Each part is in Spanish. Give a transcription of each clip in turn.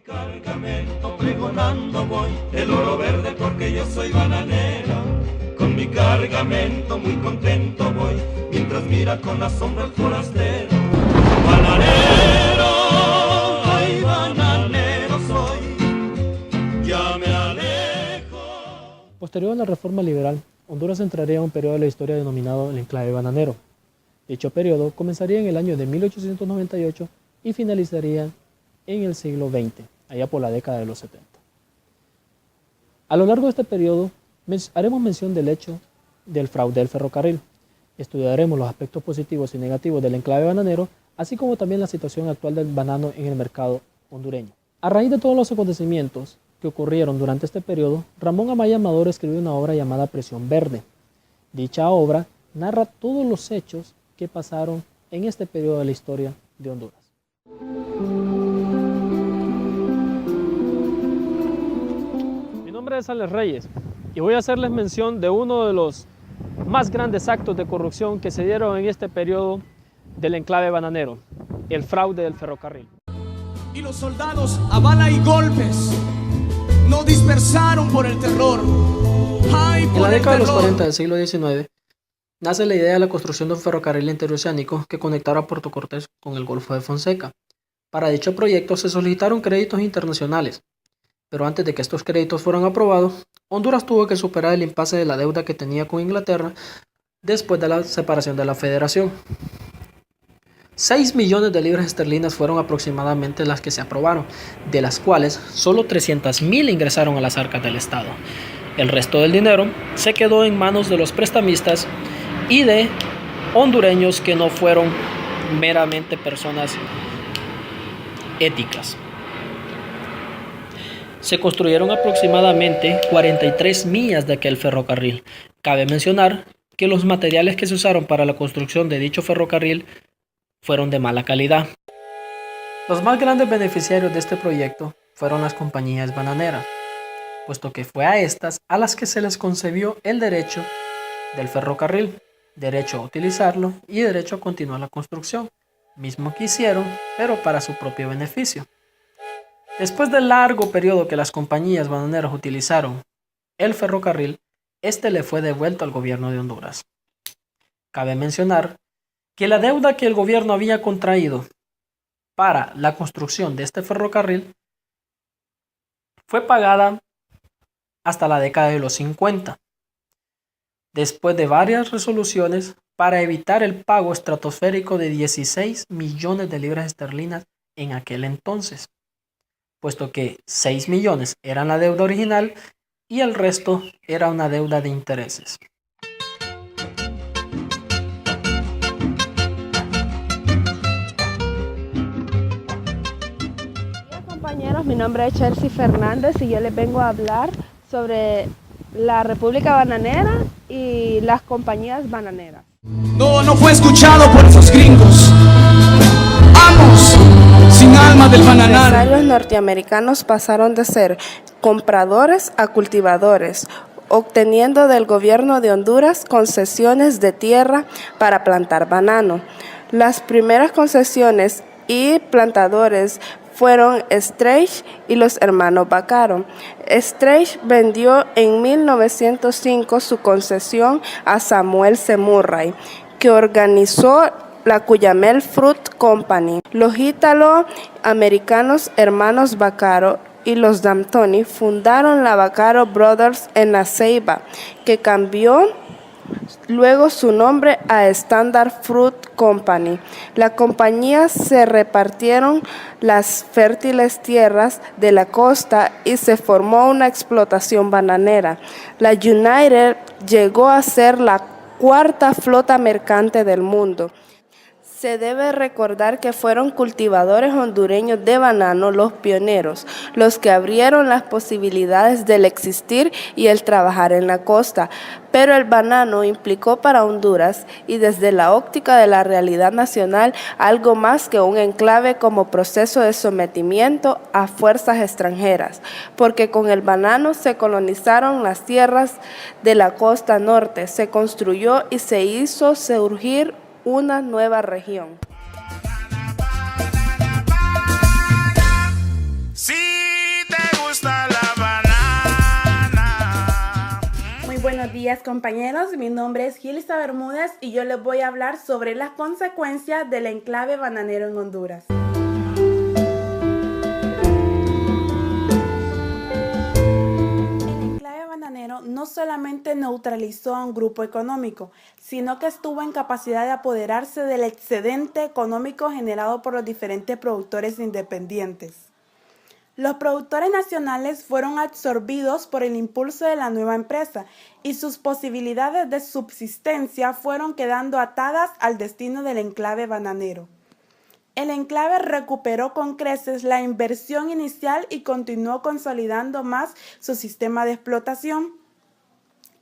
Cargamento pregonando voy, el oro verde porque yo soy bananera. Con mi cargamento muy contento voy, mientras mira con asombro el forastero. Bananero, ay bananero soy, ya me alejo. Posterior a la reforma liberal, Honduras entraría en un periodo de la historia denominado el enclave bananero. Dicho periodo comenzaría en el año de 1898 y finalizaría en el siglo XX, allá por la década de los 70. A lo largo de este periodo haremos mención del hecho del fraude del ferrocarril. Estudiaremos los aspectos positivos y negativos del enclave bananero, así como también la situación actual del banano en el mercado hondureño. A raíz de todos los acontecimientos que ocurrieron durante este periodo, Ramón Amaya Amador escribió una obra llamada Presión Verde. Dicha obra narra todos los hechos que pasaron en este periodo de la historia de Honduras. Mi nombre es Alex Reyes y voy a hacerles mención de uno de los más grandes actos de corrupción que se dieron en este periodo del enclave bananero, el fraude del ferrocarril. Y los soldados a bala y golpes no dispersaron por el terror. Ay, por en la década de los terror. 40 del siglo XIX nace la idea de la construcción de un ferrocarril interoceánico que conectara Puerto Cortés con el Golfo de Fonseca. Para dicho proyecto se solicitaron créditos internacionales, pero antes de que estos créditos fueran aprobados, Honduras tuvo que superar el impasse de la deuda que tenía con Inglaterra después de la separación de la Federación. 6 millones de libras esterlinas fueron aproximadamente las que se aprobaron, de las cuales solo 300.000 ingresaron a las arcas del Estado. El resto del dinero se quedó en manos de los prestamistas y de hondureños que no fueron meramente personas éticas. Se construyeron aproximadamente 43 millas de aquel ferrocarril. Cabe mencionar que los materiales que se usaron para la construcción de dicho ferrocarril fueron de mala calidad. Los más grandes beneficiarios de este proyecto fueron las compañías bananeras, puesto que fue a estas a las que se les concedió el derecho del ferrocarril, derecho a utilizarlo y derecho a continuar la construcción, mismo que hicieron, pero para su propio beneficio. Después del largo periodo que las compañías bananeras utilizaron el ferrocarril, este le fue devuelto al gobierno de Honduras. Cabe mencionar que la deuda que el gobierno había contraído para la construcción de este ferrocarril fue pagada hasta la década de los 50, después de varias resoluciones para evitar el pago estratosférico de 16 millones de libras esterlinas en aquel entonces, puesto que 6 millones eran la deuda original y el resto era una deuda de intereses. Hola compañeros, mi nombre es Chelsea Fernández y yo les vengo a hablar sobre la República Bananera y las compañías bananeras. No fue escuchado por esos gringos. Amos sin alma del Los bananal. empresarios norteamericanos pasaron de ser compradores a cultivadores, obteniendo del gobierno de Honduras concesiones de tierra para plantar banano. Las primeras concesiones y plantadores fueron Streich y los hermanos Vaccaro. Streich vendió en 1905 su concesión a Samuel C. Murray, que organizó la Cuyamel Fruit Company. Los ítalo-americanos hermanos Vaccaro y los D'Antoni fundaron la Vaccaro Brothers en La Ceiba, que cambió luego su nombre a Standard Fruit Company. La compañía se repartieron las fértiles tierras de la costa y se formó una explotación bananera. La United llegó a ser la cuarta flota mercante del mundo. Se debe recordar que fueron cultivadores hondureños de banano los pioneros, los que abrieron las posibilidades del existir y el trabajar en la costa. Pero el banano implicó para Honduras, y desde la óptica de la realidad nacional, algo más que un enclave como proceso de sometimiento a fuerzas extranjeras, porque con el banano se colonizaron las tierras de la costa norte, se construyó y se hizo surgir una nueva región. Sí. días, compañeros, mi nombre es Gilisa Bermúdez y yo les voy a hablar sobre las consecuencias del enclave bananero en Honduras. El enclave bananero no solamente neutralizó a un grupo económico, sino que estuvo en capacidad de apoderarse del excedente económico generado por los diferentes productores independientes. Los productores nacionales fueron absorbidos por el impulso de la nueva empresa y sus posibilidades de subsistencia fueron quedando atadas al destino del enclave bananero. El enclave recuperó con creces la inversión inicial y continuó consolidando más su sistema de explotación.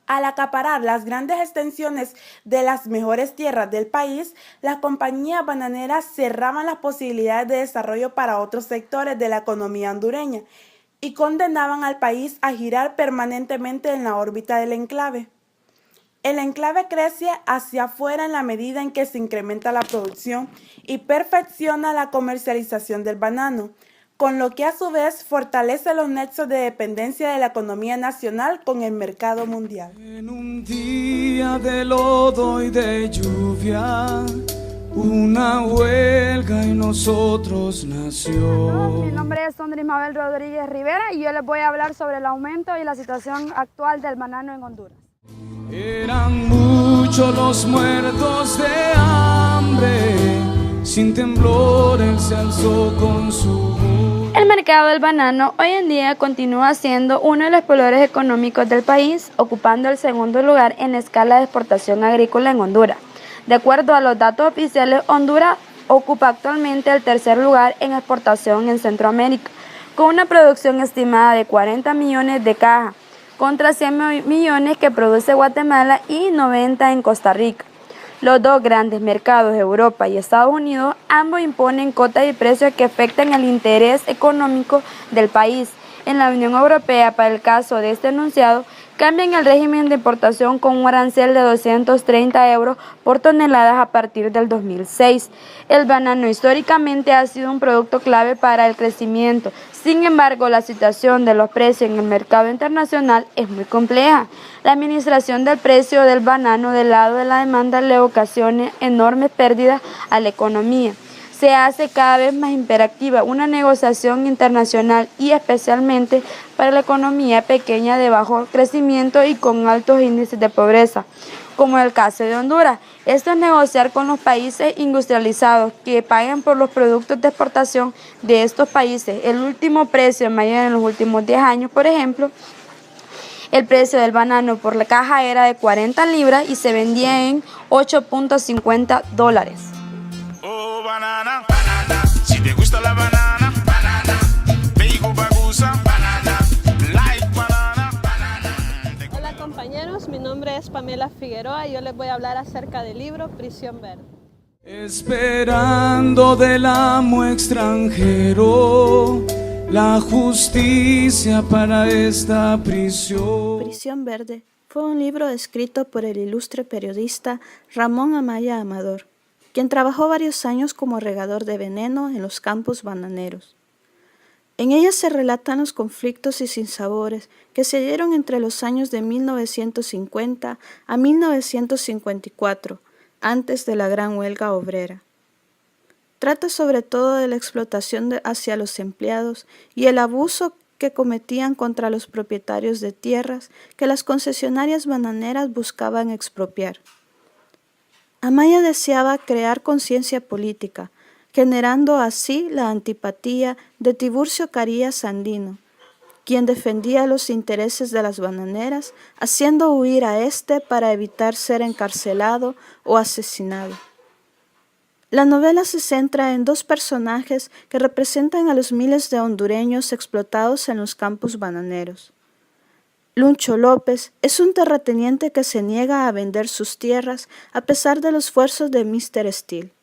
Al acaparar las grandes extensiones de las mejores tierras del país, las compañías bananeras cerraban las posibilidades de desarrollo para otros sectores de la economía hondureña y condenaban al país a girar permanentemente en la órbita del enclave. El enclave crece hacia afuera en la medida en que se incrementa la producción y perfecciona la comercialización del banano, con lo que a su vez fortalece los nexos de dependencia de la economía nacional con el mercado mundial. En un día de lodo y de lluvia, una huelga en nosotros nació. Mi nombre es Sondris Mabel Rodríguez Rivera y yo les voy a hablar sobre el aumento y la situación actual del banano en Honduras. Eran muchos los muertos de hambre, sin temblor él se alzó con su voz. El mercado del banano hoy en día continúa siendo uno de los pulmores económicos del país, ocupando el segundo lugar en la escala de exportación agrícola en Honduras. De acuerdo a los datos oficiales, Honduras ocupa actualmente el tercer lugar en exportación en Centroamérica, con una producción estimada de 40 millones de cajas, contra 100 millones que produce Guatemala y 90 en Costa Rica. Los dos grandes mercados, Europa y Estados Unidos, ambos imponen cotas y precios que afectan el interés económico del país. En la Unión Europea, para el caso de este enunciado, cambian el régimen de importación con un arancel de 230 euros por toneladas a partir del 2006. El banano históricamente ha sido un producto clave para el crecimiento. Sin embargo, la situación de los precios en el mercado internacional es muy compleja. La administración del precio del banano del lado de la demanda le ocasiona enormes pérdidas a la economía. Se hace cada vez más imperativa una negociación internacional y especialmente para la economía pequeña de bajo crecimiento y con altos índices de pobreza, como el caso de Honduras. Esto es negociar con los países industrializados que paguen por los productos de exportación de estos países. El último precio mayor en los últimos 10 años, por ejemplo, el precio del banano por la caja era de 40 libras y se vendía en $8.50. Oh, banana, banana, si te gusta la banana, banana, Beigo Bagusa, banana, like banana, banana. Hola compañeros, mi nombre es Pamela Figueroa y yo les voy a hablar acerca del libro Prisión Verde. Esperando del amo extranjero la justicia para esta prisión. Prisión Verde fue un libro escrito por el ilustre periodista Ramón Amaya Amador, quien trabajó varios años como regador de veneno en los campos bananeros. En ella se relatan los conflictos y sinsabores que se dieron entre los años de 1950 a 1954, antes de la gran huelga obrera. Trata sobre todo de la explotación hacia los empleados y el abuso que cometían contra los propietarios de tierras que las concesionarias bananeras buscaban expropiar. Amaya deseaba crear conciencia política, generando así la antipatía de Tiburcio Carías Sandino, quien defendía los intereses de las bananeras, haciendo huir a este para evitar ser encarcelado o asesinado. La novela se centra en dos personajes que representan a los miles de hondureños explotados en los campos bananeros. Luncho López es un terrateniente que se niega a vender sus tierras a pesar de los esfuerzos de Mr. Steel.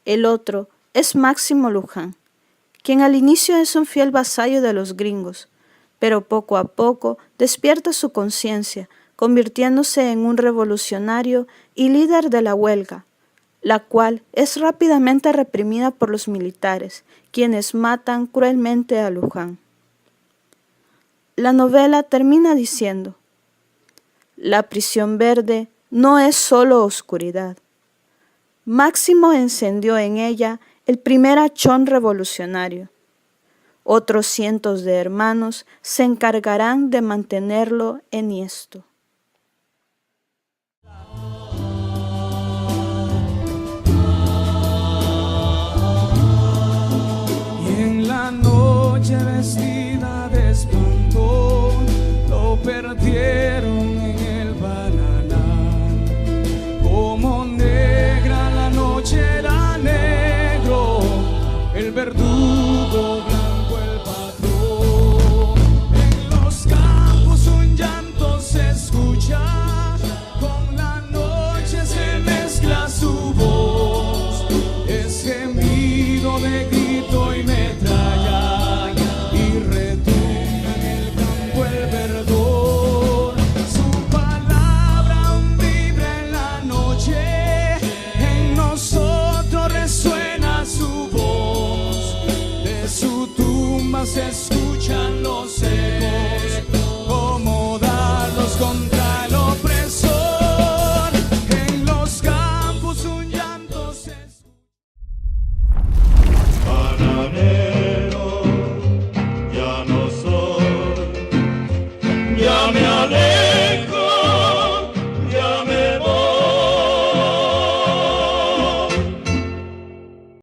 El otro es Máximo Luján, quien al inicio es un fiel vasallo de los gringos, pero poco a poco despierta su conciencia, convirtiéndose en un revolucionario y líder de la huelga, la cual es rápidamente reprimida por los militares, quienes matan cruelmente a Luján. La novela termina diciendo: La prisión verde no es solo oscuridad. Máximo encendió en ella el primer hachón revolucionario. Otros cientos de hermanos se encargarán de mantenerlo enhiesto. Y en la noche vestida